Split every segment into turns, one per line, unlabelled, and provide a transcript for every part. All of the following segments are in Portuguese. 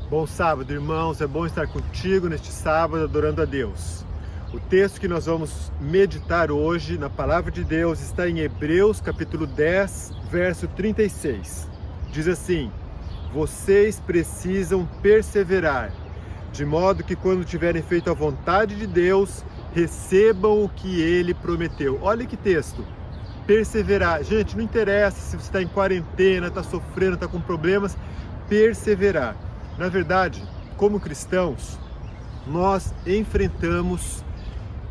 Bom sábado, irmãos, é bom estar contigo neste sábado adorando a Deus. O texto que nós vamos meditar hoje na Palavra de Deus está em Hebreus capítulo 10, verso 36. Diz assim: vocês precisam perseverar, de modo que quando tiverem feito a vontade de Deus, recebam o que Ele prometeu. Olha que texto! Perseverar. Gente, não interessa se você está em quarentena, está sofrendo, está com problemas, perseverar. Na verdade, como cristãos, nós enfrentamos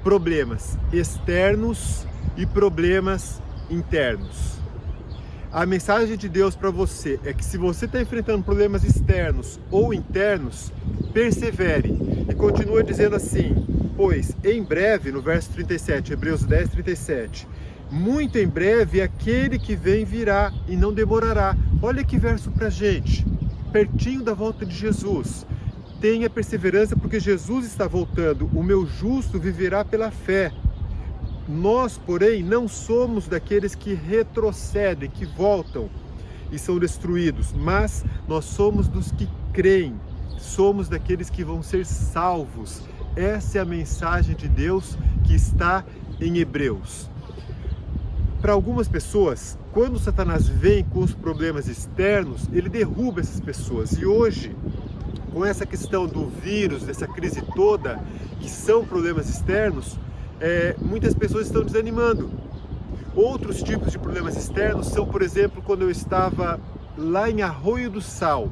problemas externos e problemas internos. A mensagem de Deus para você é que se você está enfrentando problemas externos ou internos, persevere. E continua dizendo assim: pois em breve, no verso 37, Hebreus 10, 37, muito em breve aquele que vem virá e não demorará. Olha que verso para a gente, pertinho da volta de Jesus. Tenha perseverança porque Jesus está voltando. O meu justo viverá pela fé. Nós, porém, não somos daqueles que retrocedem, que voltam e são destruídos, mas nós somos dos que creem. Somos daqueles que vão ser salvos. Essa é a mensagem de Deus que está em Hebreus. Para algumas pessoas, quando Satanás vem com os problemas externos, ele derruba essas pessoas. E hoje, com essa questão do vírus, dessa crise toda, que são problemas externos, muitas pessoas estão desanimando. Outros tipos de problemas externos são, por exemplo, quando eu estava lá em Arroio do Sal,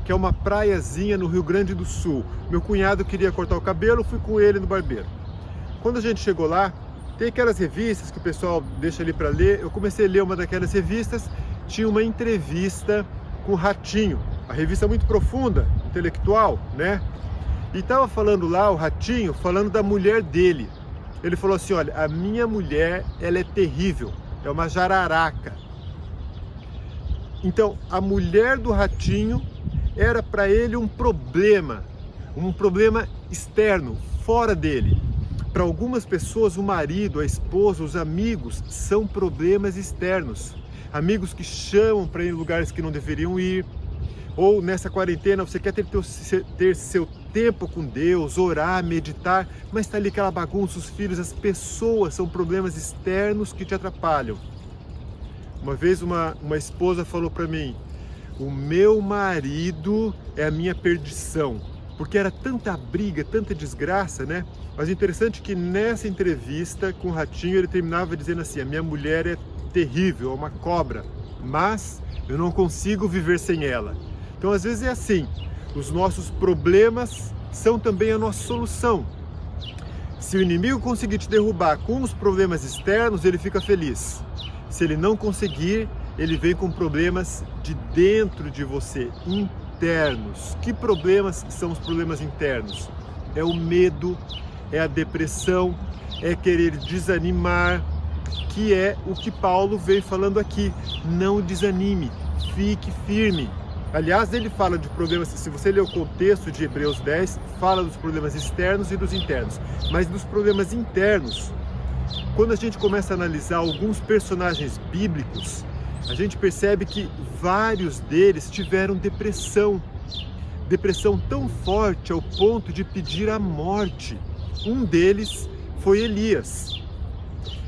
que é uma praiazinha no Rio Grande do Sul. Meu cunhado queria cortar o cabelo, fui com ele no barbeiro. Quando a gente chegou lá, tem aquelas revistas que o pessoal deixa ali para ler. Eu comecei a ler uma daquelas revistas, tinha uma entrevista com o Ratinho, a revista muito profunda, intelectual, né? E estava falando lá, o Ratinho, falando da mulher dele. Ele falou assim: olha, a minha mulher, ela é terrível, é uma jararaca. Então, a mulher do Ratinho era para ele um problema externo, fora dele. Para algumas pessoas, o marido, a esposa, os amigos são problemas externos. Amigos que chamam para ir em lugares que não deveriam ir. Ou nessa quarentena você quer ter seu tempo com Deus, orar, meditar, mas está ali aquela bagunça, os filhos, as pessoas são problemas externos que te atrapalham. Uma vez uma esposa falou para mim: o meu marido é a minha perdição. Porque era tanta briga, tanta desgraça, né? Mas o interessante é que nessa entrevista com o Ratinho, ele terminava dizendo assim: a minha mulher é terrível, é uma cobra, mas eu não consigo viver sem ela. Então, às vezes é assim, os nossos problemas são também a nossa solução. Se o inimigo conseguir te derrubar com os problemas externos, ele fica feliz. Se ele não conseguir, ele vem com problemas de dentro de você, internos. Que problemas são os problemas internos? É o medo, é a depressão, é querer desanimar, que é o que Paulo vem falando aqui. Não desanime, fique firme. Aliás, ele fala de problemas, se você ler o contexto de Hebreus 10, fala dos problemas externos e dos internos. Mas dos problemas internos, quando a gente começa a analisar alguns personagens bíblicos, a gente percebe que vários deles tiveram depressão tão forte ao ponto de pedir a morte. Um deles foi Elias.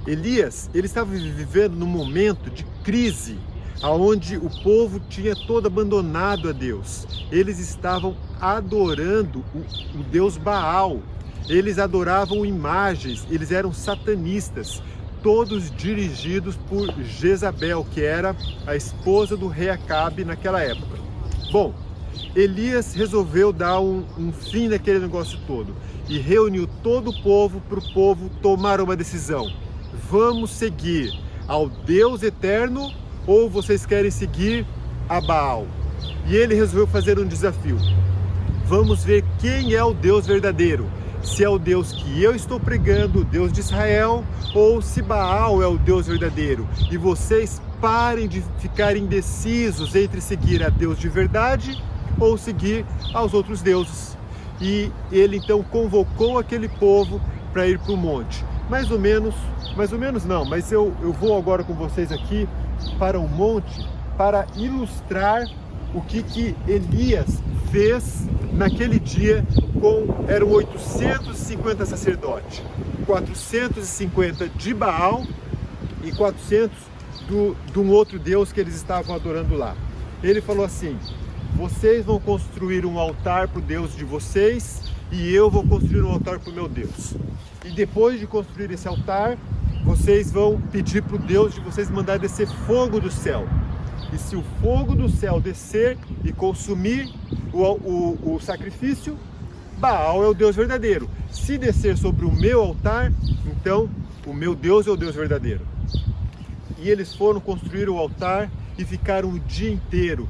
Elias, ele estava vivendo num momento de crise, onde o povo tinha todo abandonado a Deus. Eles estavam adorando o Deus Baal. Eles adoravam imagens, eles eram satanistas, todos dirigidos por Jezabel, que era a esposa do rei Acabe naquela época. Bom, Elias resolveu dar um fim naquele negócio todo e reuniu todo o povo para o povo tomar uma decisão. Vamos seguir ao Deus eterno ou vocês querem seguir a Baal? E ele resolveu fazer um desafio. Vamos ver quem é o Deus verdadeiro. Se é o Deus que eu estou pregando, o Deus de Israel, ou se Baal é o Deus verdadeiro. E vocês parem de ficar indecisos entre seguir a Deus de verdade ou seguir aos outros deuses. E ele então convocou aquele povo para ir para o monte. Mais ou menos não, mas eu vou agora com vocês aqui para o monte para ilustrar o que Elias fez naquele dia eram 850 sacerdotes, 450 de Baal e 400 de um outro Deus que eles estavam adorando lá. Ele falou assim: vocês vão construir um altar para o Deus de vocês e eu vou construir um altar para o meu Deus. E depois de construir esse altar, vocês vão pedir para o Deus de vocês mandar descer fogo do céu. E se o fogo do céu descer e consumir o sacrifício, Baal é o Deus verdadeiro. Se descer sobre o meu altar, então o meu Deus é o Deus verdadeiro. E eles foram construir o altar e ficaram o dia inteiro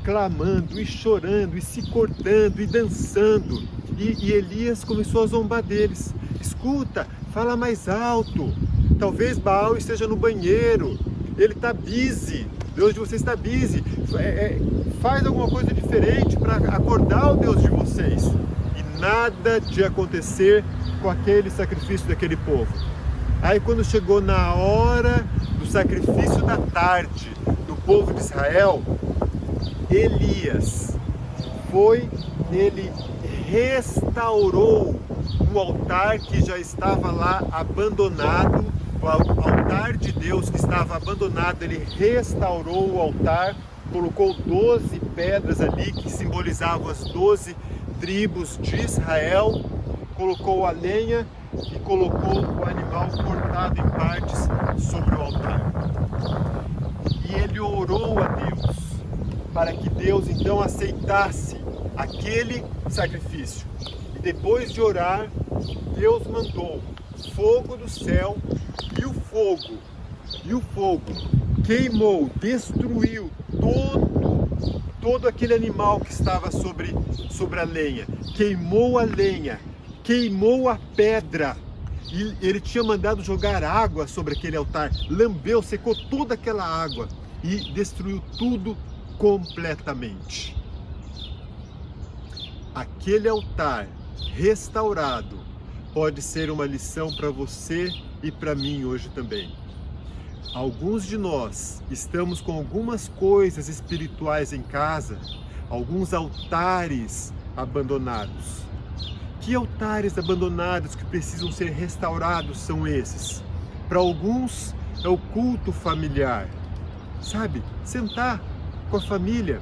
clamando e chorando e se cortando e dançando. E Elias começou a zombar deles. Escuta, fala mais alto. Talvez Baal esteja no banheiro. Ele está busy. Deus de vocês está busy. Faz alguma coisa diferente para acordar o Deus de vocês. E nada de acontecer com aquele sacrifício daquele povo. Aí quando chegou na hora do sacrifício da tarde do povo de Israel, Elias ele restaurou um altar que já estava lá abandonado, o altar de Deus que estava abandonado. Ele restaurou o altar, colocou 12 pedras ali que simbolizavam as 12 tribos de Israel, colocou a lenha e colocou o animal cortado em partes sobre o altar. E ele orou a Deus para que Deus então aceitasse aquele sacrifício. E depois de orar, Deus mandou fogo do céu, e o fogo queimou, destruiu todo aquele animal que estava sobre a lenha, queimou a lenha, queimou a pedra. E ele tinha mandado jogar água sobre aquele altar, lambeu, secou toda aquela água e destruiu tudo completamente. Aquele altar restaurado pode ser uma lição para você e para mim hoje também. Alguns de nós estamos com algumas coisas espirituais em casa, alguns altares abandonados. Que altares abandonados que precisam ser restaurados são esses? Para alguns é o culto familiar, sabe? Sentar com a família.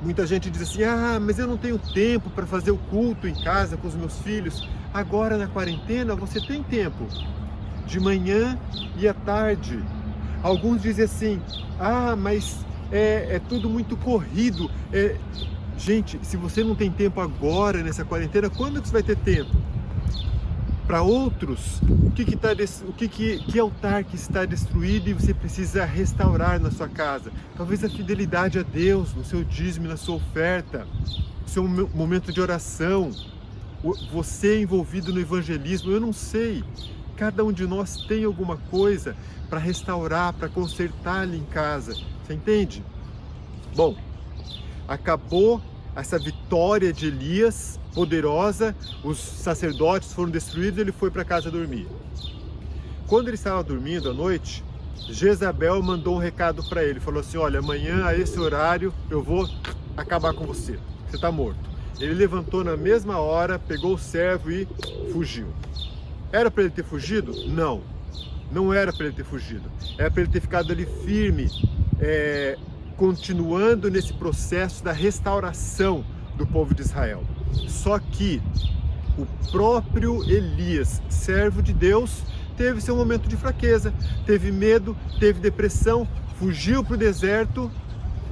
Muita gente diz assim: mas eu não tenho tempo para fazer o culto em casa com os meus filhos. Agora na quarentena você tem tempo, de manhã e à tarde. Alguns dizem assim: mas é tudo muito corrido. Gente, se você não tem tempo agora nessa quarentena, quando que você vai ter tempo? Para outros, que altar que está destruído e você precisa restaurar na sua casa? Talvez a fidelidade a Deus, no seu dízimo, na sua oferta, no seu momento de oração, você envolvido no evangelismo, eu não sei. Cada um de nós tem alguma coisa para restaurar, para consertar ali em casa. Você entende? Bom, acabou essa vitória de Elias, poderosa, os sacerdotes foram destruídos e ele foi para casa dormir. Quando ele estava dormindo à noite, Jezabel mandou um recado para ele, falou assim: olha, amanhã a esse horário eu vou acabar com você, você está morto. Ele levantou na mesma hora, pegou o servo e fugiu. Era para ele ter fugido? Não, não era para ele ter fugido, era para ele ter ficado ali firme, continuando nesse processo da restauração do povo de Israel. Só que o próprio Elias, servo de Deus, teve seu momento de fraqueza, teve medo, teve depressão, fugiu para o deserto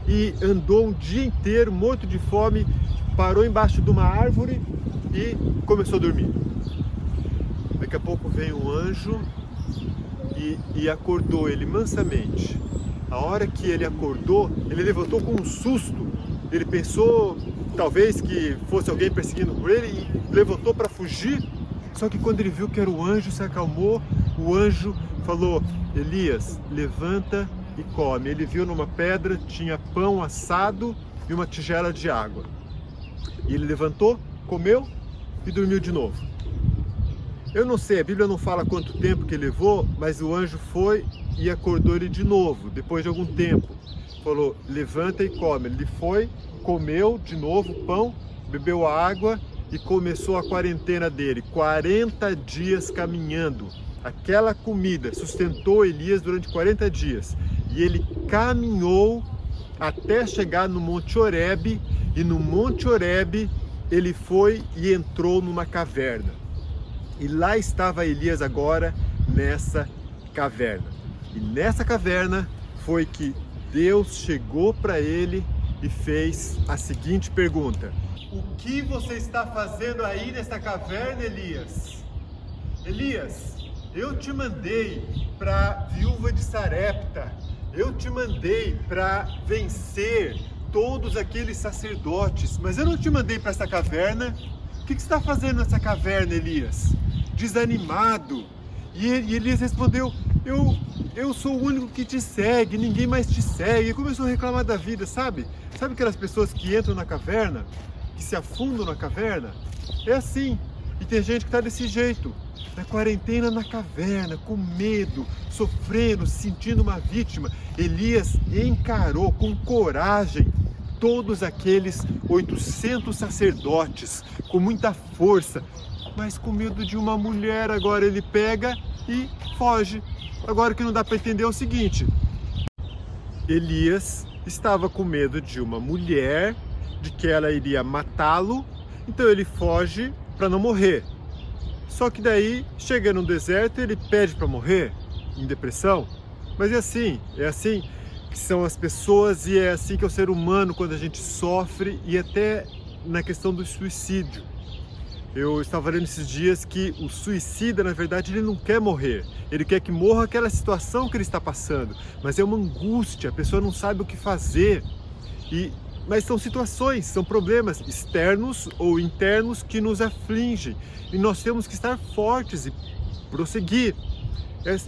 e andou um dia inteiro morto de fome, parou embaixo de uma árvore e começou a dormir. Daqui a pouco veio um anjo e acordou ele mansamente. A hora que ele acordou, ele levantou com um susto. Ele pensou, talvez, que fosse alguém perseguindo por ele e levantou para fugir. Só que quando ele viu que era o anjo, se acalmou. O anjo falou: Elias, levanta e come. Ele viu numa pedra, tinha pão assado e uma tigela de água. E ele levantou, comeu e dormiu de novo. Eu não sei, a Bíblia não fala quanto tempo que levou, mas o anjo foi e acordou ele de novo, depois de algum tempo. falou, levanta e come. Ele foi, comeu de novo o pão, bebeu a água e começou a quarentena dele, 40 dias caminhando. Aquela comida sustentou Elias durante 40 dias. E ele caminhou até chegar no Monte Horebe, e no Monte Horebe ele foi e entrou numa caverna. E lá estava Elias agora, nessa caverna. E nessa caverna foi que Deus chegou para ele e fez a seguinte pergunta: o que você está fazendo aí nessa caverna, Elias? Elias, eu te mandei para a viúva de Sarepta, eu te mandei para vencer todos aqueles sacerdotes, mas eu não te mandei para essa caverna. O que você está fazendo nessa caverna, Elias? Desanimado. E Elias respondeu, eu sou o único que te segue, ninguém mais te segue. E começou a reclamar da vida, sabe? Sabe aquelas pessoas que entram na caverna, que se afundam na caverna? É assim. E tem gente que está desse jeito, na quarentena, na caverna, com medo, sofrendo, se sentindo uma vítima. Elias encarou com coragem todos aqueles 800 sacerdotes, com muita força, mas com medo de uma mulher. Agora ele pega e foge. Agora o que não dá para entender é o seguinte: Elias estava com medo de uma mulher, de que ela iria matá-lo, então ele foge para não morrer. Só que daí, chega no deserto, ele pede para morrer, em depressão. Mas é assim que são as pessoas, e é assim que é o ser humano quando a gente sofre, e até na questão do suicídio. Eu estava lendo esses dias que o suicida, na verdade, ele não quer morrer. Ele quer que morra aquela situação que ele está passando. Mas é uma angústia, a pessoa não sabe o que fazer. Mas são situações, são problemas externos ou internos que nos afligem. E nós temos que estar fortes e prosseguir.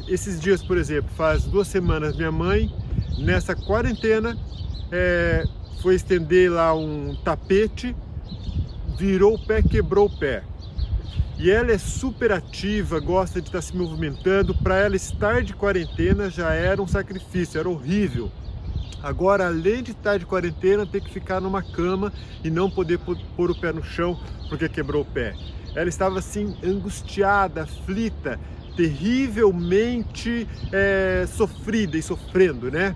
Esses dias, por exemplo, faz 2 semanas, minha mãe, nessa quarentena, foi estender lá um tapete, virou o pé, quebrou o pé. E ela é super ativa, gosta de estar se movimentando. Para ela estar de quarentena já era um sacrifício, era horrível. Agora, além de estar de quarentena, ter que ficar numa cama e não poder pôr o pé no chão porque quebrou o pé. Ela estava assim, angustiada, aflita, terrivelmente sofrida e sofrendo, né?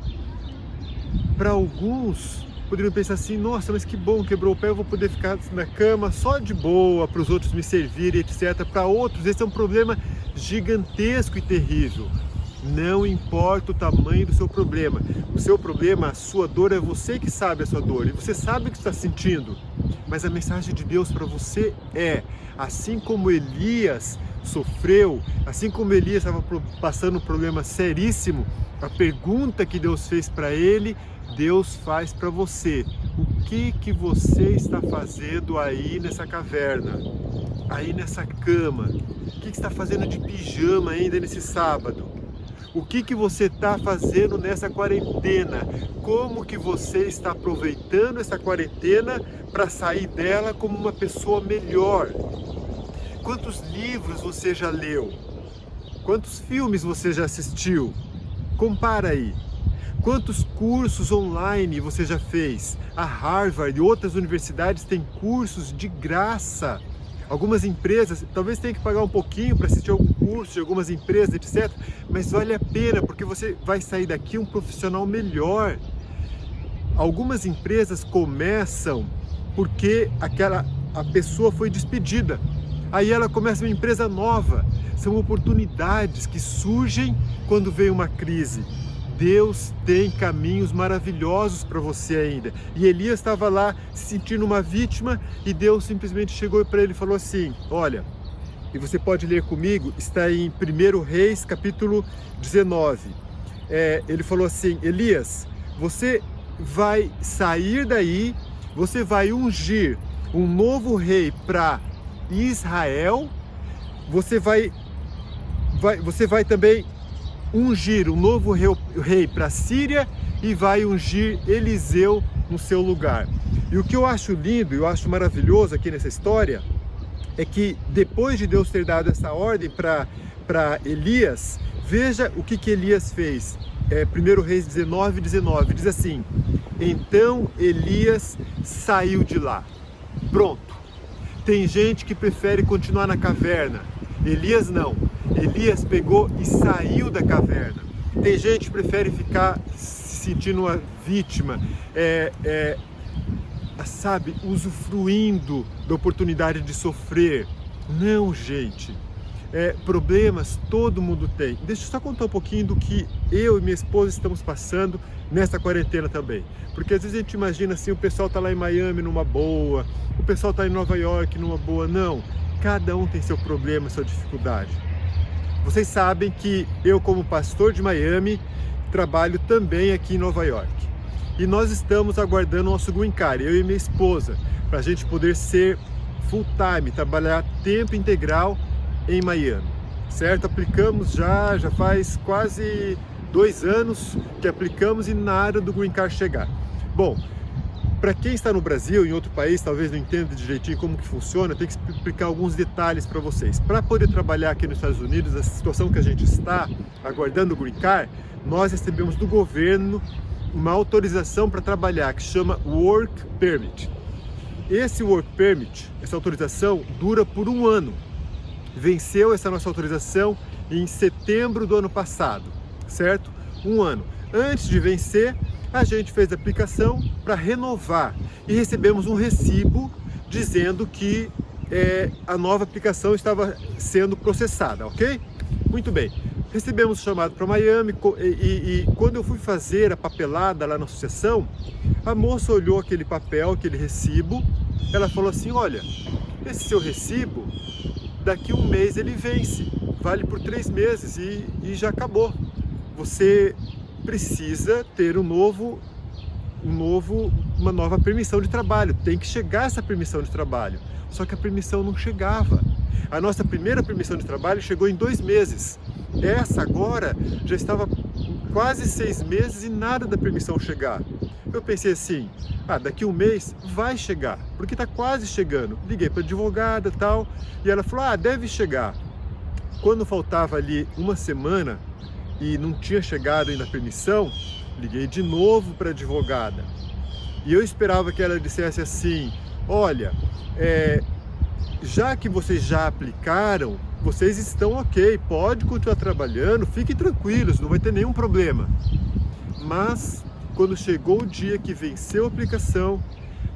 Para alguns, poderiam pensar assim, nossa, mas que bom, quebrou o pé, eu vou poder ficar na cama só de boa, para os outros me servirem, etc. Para outros, esse é um problema gigantesco e terrível. Não importa o tamanho do seu problema. O seu problema, a sua dor, é você que sabe a sua dor. E você sabe o que está sentindo. Mas a mensagem de Deus para você é, assim como Elias sofreu, assim como Elias estava passando um problema seríssimo, a pergunta que Deus fez para ele, Deus faz para você. O que você está fazendo aí nessa caverna? Aí nessa cama? O que está fazendo de pijama ainda nesse sábado? O que você está fazendo nessa quarentena? Como que você está aproveitando essa quarentena para sair dela como uma pessoa melhor? Quantos livros você já leu? Quantos filmes você já assistiu? Compara aí. Quantos cursos online você já fez? A Harvard e outras universidades têm cursos de graça. Algumas empresas, talvez tenha que pagar um pouquinho para assistir algum curso de algumas empresas, etc. Mas vale a pena, porque você vai sair daqui um profissional melhor. Algumas empresas começam porque a pessoa foi despedida. Aí ela começa uma empresa nova. São oportunidades que surgem quando vem uma crise. Deus tem caminhos maravilhosos para você ainda. E Elias estava lá se sentindo uma vítima e Deus simplesmente chegou para ele e falou assim, olha, e você pode ler comigo, está em 1 Reis, capítulo 19. Ele falou assim, Elias, você vai sair daí, você vai ungir um novo rei para Israel, você vai também ungir um novo rei para a Síria e vai ungir Eliseu no seu lugar. E o que eu acho lindo, eu acho maravilhoso aqui nessa história, é que depois de Deus ter dado essa ordem para Elias, veja o que Elias fez. 1 Reis 19:19, diz assim: então Elias saiu de lá. Pronto. Tem gente que prefere continuar na caverna. Elias não. Elias pegou e saiu da caverna. Tem gente que prefere ficar se sentindo uma vítima, sabe, usufruindo da oportunidade de sofrer. Não, gente. Problemas todo mundo tem. Deixa eu só contar um pouquinho do que eu e minha esposa estamos passando nessa quarentena também. Porque às vezes a gente imagina assim, o pessoal está lá em Miami numa boa, o pessoal está em Nova York numa boa. Não, cada um tem seu problema, sua dificuldade. Vocês sabem que eu, como pastor de Miami, trabalho também aqui em Nova York. E nós estamos aguardando o nosso green card, eu e minha esposa, para a gente poder ser full time, trabalhar tempo integral em Miami, certo? Aplicamos já faz quase 2 anos que aplicamos e nada do green card chegar. Bom, para quem está no Brasil, em outro país, talvez não entenda direitinho como que funciona, eu tenho que explicar alguns detalhes para vocês. Para poder trabalhar aqui nos Estados Unidos, a situação que a gente está aguardando o green card, nós recebemos do governo uma autorização para trabalhar que chama Work Permit. Esse Work Permit, essa autorização, dura por 1 ano. Venceu essa nossa autorização em setembro do ano passado, certo? 1 ano. Antes de vencer, a gente fez a aplicação para renovar e recebemos um recibo dizendo que a nova aplicação estava sendo processada, ok? Muito bem. Recebemos o chamado para Miami e quando eu fui fazer a papelada lá na associação, a moça olhou aquele papel, aquele recibo, ela falou assim: olha, esse seu recibo, daqui 1 mês ele vence, vale por 3 meses e já acabou. Você precisa ter uma nova permissão de trabalho, tem que chegar essa permissão de trabalho. Só que a permissão não chegava. A nossa primeira permissão de trabalho chegou em 2 meses. Essa agora já estava quase 6 meses e nada da permissão chegar. Eu pensei assim, daqui 1 mês vai chegar, porque está quase chegando. Liguei para a advogada e tal, e ela falou, deve chegar. Quando faltava ali 1 semana e não tinha chegado ainda a permissão, liguei de novo para a advogada. E eu esperava que ela dissesse assim, olha, já que vocês já aplicaram, vocês estão ok, pode continuar trabalhando, fiquem tranquilos, não vai ter nenhum problema. Mas quando chegou o dia que venceu a aplicação,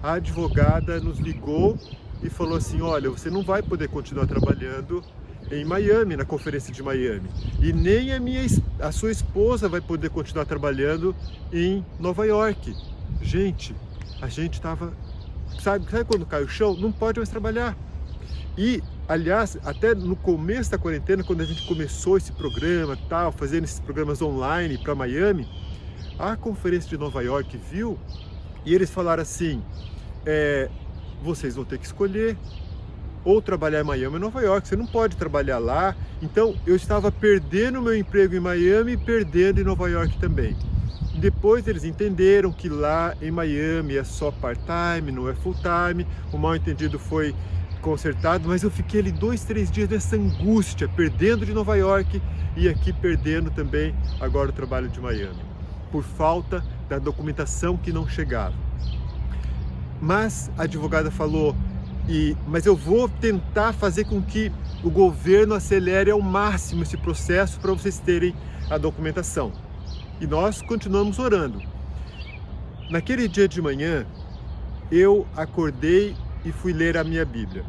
a advogada nos ligou e falou assim, olha, você não vai poder continuar trabalhando em Miami, na conferência de Miami, e nem a sua esposa vai poder continuar trabalhando em Nova York. Gente, a gente estava, sabe quando cai o chão? Não pode mais trabalhar. E, aliás, até no começo da quarentena, quando a gente começou esse programa, fazendo esses programas online para Miami, a conferência de Nova York viu e eles falaram assim, vocês vão ter que escolher ou trabalhar em Miami ou Nova York, você não pode trabalhar lá. Então eu estava perdendo meu emprego em Miami e perdendo em Nova York também. Depois eles entenderam que lá em Miami é só part-time, não é full-time, o mal-entendido foi consertado, mas eu fiquei ali 2, 3 dias nessa angústia, perdendo de Nova York e aqui perdendo também agora o trabalho de Miami, por falta da documentação que não chegava. Mas a advogada falou, mas eu vou tentar fazer com que o governo acelere ao máximo esse processo para vocês terem a documentação. E nós continuamos orando. Naquele dia de manhã, eu acordei e fui ler a minha Bíblia.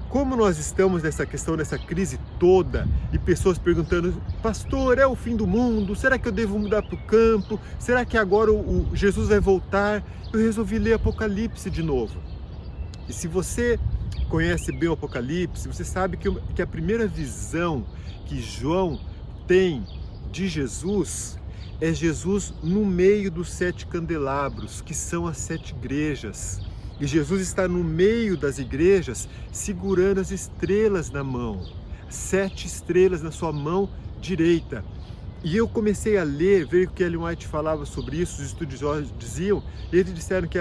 Como nós estamos nessa questão, nessa crise toda, e pessoas perguntando, pastor, é o fim do mundo? Será que eu devo mudar para o campo? Será que agora o Jesus vai voltar? Eu resolvi ler Apocalipse de novo. E se você conhece bem o Apocalipse, você sabe que a primeira visão que João tem de Jesus é Jesus no meio dos 7 candelabros, que são as 7 igrejas. E Jesus está no meio das igrejas, segurando as estrelas na mão, 7 estrelas na sua mão direita. E eu comecei a ler, ver o que Ellen White falava sobre isso, os estudiosos diziam, eles disseram que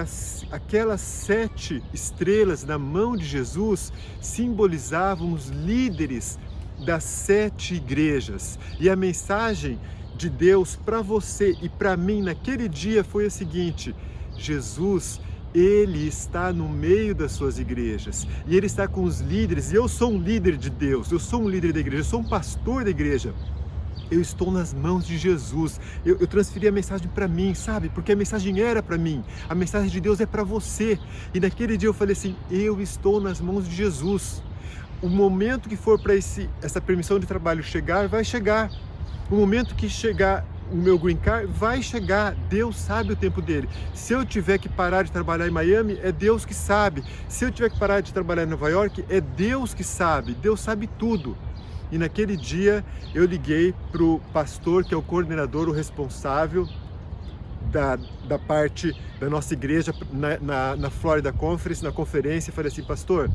aquelas 7 estrelas na mão de Jesus simbolizavam os líderes das 7 igrejas. E a mensagem de Deus para você e para mim naquele dia foi a seguinte: Jesus, Ele está no meio das suas igrejas e Ele está com os líderes, e eu sou um líder de Deus, eu sou um líder da igreja, eu sou um pastor da igreja. Eu estou nas mãos de Jesus. Eu transferi a mensagem para mim, sabe? Porque a mensagem era para mim. A mensagem de Deus é para você. E naquele dia eu falei assim: eu estou nas mãos de Jesus. O momento que for para essa permissão de trabalho chegar, vai chegar. O momento que chegar o meu green card, vai chegar. Deus sabe o tempo dele. Se eu tiver que parar de trabalhar em Miami, é Deus que sabe. Se eu tiver que parar de trabalhar em Nova York, é Deus que sabe. Deus sabe tudo. E naquele dia eu liguei para o pastor, que é o coordenador, o responsável da parte da nossa igreja na Florida Conference, na conferência, e falei assim: pastor,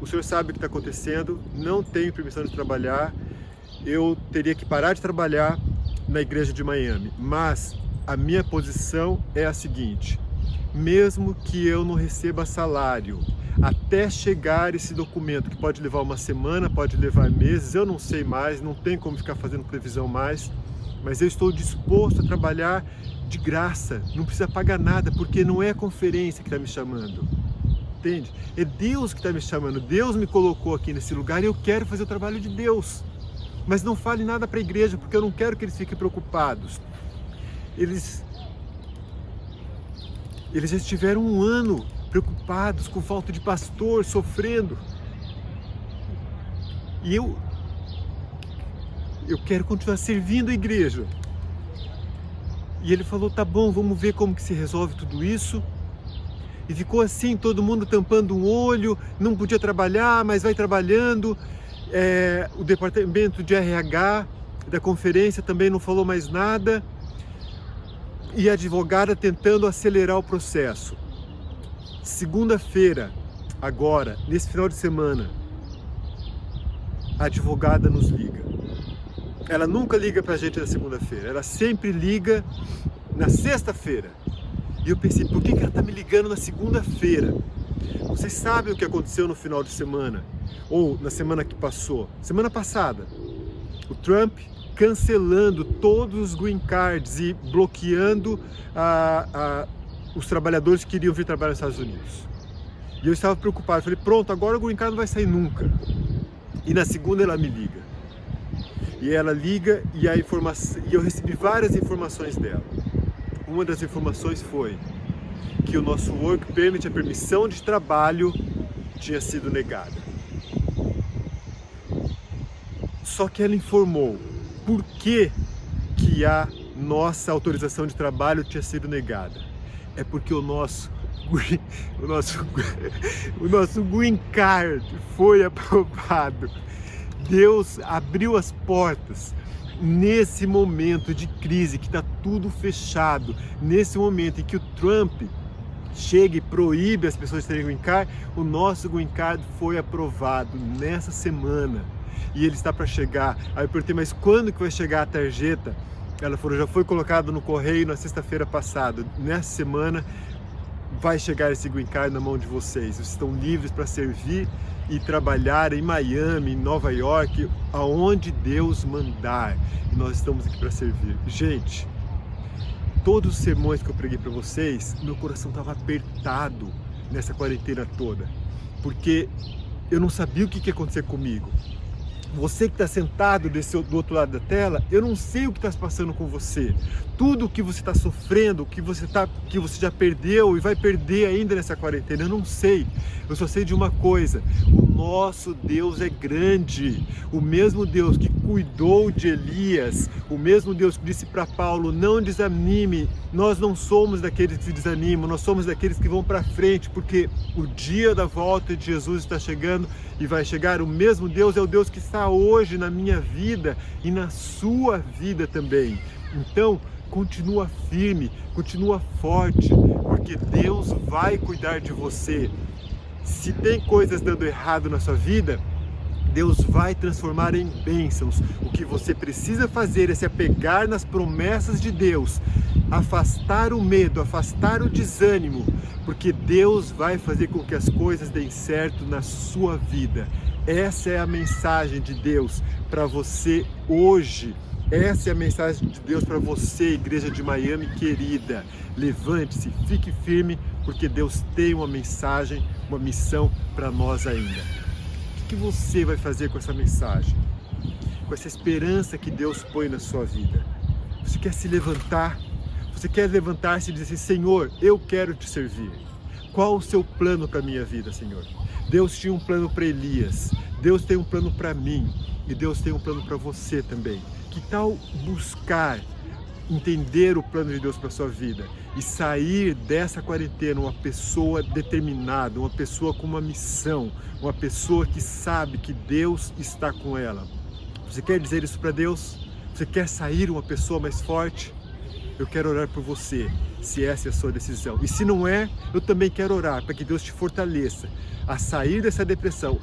o senhor sabe o que está acontecendo, não tenho permissão de trabalhar, eu teria que parar de trabalhar na igreja de Miami, mas a minha posição é a seguinte: mesmo que eu não receba salário, até chegar esse documento, que pode levar uma semana, pode levar meses, eu não sei mais, não tem como ficar fazendo previsão mais, mas eu estou disposto a trabalhar de graça, não precisa pagar nada, porque não é a conferência que está me chamando, entende? É Deus que está me chamando, Deus me colocou aqui nesse lugar e eu quero fazer o trabalho de Deus, mas não fale nada para a igreja, porque eu não quero que eles fiquem preocupados. Eles já estiveram um ano preocupados com falta de pastor, sofrendo. E eu quero continuar servindo a igreja. E ele falou: tá bom, vamos ver como que se resolve tudo isso. E ficou assim, todo mundo tampando um olho, não podia trabalhar, mas vai trabalhando. O departamento de RH da conferência também não falou mais nada. E a advogada tentando acelerar o processo. Segunda-feira, agora, nesse final de semana, a advogada nos liga. Ela nunca liga pra gente na segunda-feira, ela sempre liga na sexta-feira. E eu pensei: por que ela tá me ligando na segunda-feira? Vocês sabem o que aconteceu no final de semana? Ou na semana que passou? Semana passada, o Trump cancelando todos os green cards e bloqueando os trabalhadores que queriam vir trabalhar nos Estados Unidos. E eu estava preocupado, falei: pronto, agora o green card não vai sair nunca. E na segunda ela me liga. E ela liga e eu recebi várias informações dela. Uma das informações foi que o nosso work permit, a permissão de trabalho, tinha sido negada. Só que ela informou por que a nossa autorização de trabalho tinha sido negada. É porque o nosso green card foi aprovado. Deus abriu as portas nesse momento de crise que está tudo fechado, nesse momento em que o Trump chega e proíbe as pessoas de terem green card. O nosso green card foi aprovado nessa semana e ele está para chegar. Aí eu perguntei: mas quando que vai chegar a tarjeta? Ela falou: já foi colocado no correio na sexta-feira passada. Nessa semana vai chegar esse green card na mão de vocês. Vocês estão livres para servir e trabalhar em Miami, em Nova York, aonde Deus mandar. E nós estamos aqui para servir. Gente, todos os sermões que eu preguei para vocês, meu coração estava apertado nessa quarentena toda, porque eu não sabia o que ia acontecer comigo. Você que está sentado do outro lado da tela, eu não sei o que está se passando com você. Tudo o que você está sofrendo, que você já perdeu e vai perder ainda nessa quarentena, eu não sei. Eu só sei de uma coisa: o nosso Deus é grande. O mesmo Deus que cuidou de Elias, o mesmo Deus que disse para Paulo: não desanime. Nós não somos daqueles que desanimam, nós somos daqueles que vão para frente, porque o dia da volta de Jesus está chegando e vai chegar. O mesmo Deus é o Deus que está hoje na minha vida e na sua vida também. Então, continua firme, continua forte, porque Deus vai cuidar de você. Se tem coisas dando errado na sua vida, Deus vai transformar em bênçãos. O que você precisa fazer é se apegar nas promessas de Deus, afastar o medo, afastar o desânimo, porque Deus vai fazer com que as coisas deem certo na sua vida. Essa é a mensagem de Deus para você hoje. Essa é a mensagem de Deus para você, igreja de Miami querida. Levante-se, fique firme, porque Deus tem uma mensagem, uma missão para nós ainda. O que você vai fazer com essa mensagem? Com essa esperança que Deus põe na sua vida? Você quer se levantar? Você quer levantar-se e dizer assim: Senhor, eu quero te servir. Qual o seu plano para a minha vida, Senhor? Deus tinha um plano para Elias, Deus tem um plano para mim e Deus tem um plano para você também. Que tal buscar entender o plano de Deus para a sua vida e sair dessa quarentena uma pessoa determinada, uma pessoa com uma missão, uma pessoa que sabe que Deus está com ela? Você quer dizer isso para Deus? Você quer sair uma pessoa mais forte? Eu quero orar por você, se essa é a sua decisão. E se não é, eu também quero orar para que Deus te fortaleça a sair dessa depressão,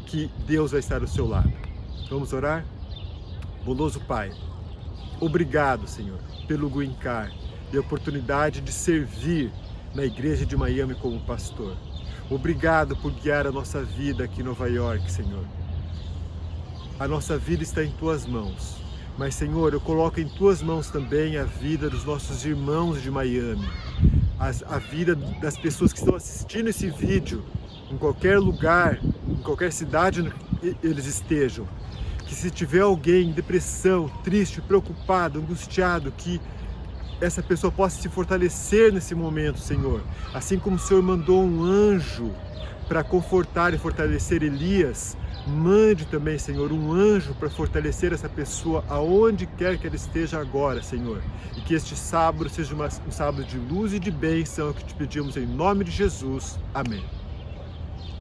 que Deus vai estar ao seu lado. Vamos orar? Bondoso Pai, obrigado, Senhor, pelo Green Card e a oportunidade de servir na igreja de Miami como pastor. Obrigado por guiar a nossa vida aqui em Nova York, Senhor. A nossa vida está em Tuas mãos, mas, Senhor, eu coloco em Tuas mãos também a vida dos nossos irmãos de Miami, a vida das pessoas que estão assistindo esse vídeo, em qualquer lugar, em qualquer cidade onde eles estejam. Que se tiver alguém em depressão, triste, preocupado, angustiado, que essa pessoa possa se fortalecer nesse momento, Senhor. Assim como o Senhor mandou um anjo para confortar e fortalecer Elias, mande também, Senhor, um anjo para fortalecer essa pessoa aonde quer que ela esteja agora, Senhor. E que este sábado seja um sábado de luz e de bênção, que te pedimos em nome de Jesus. Amém.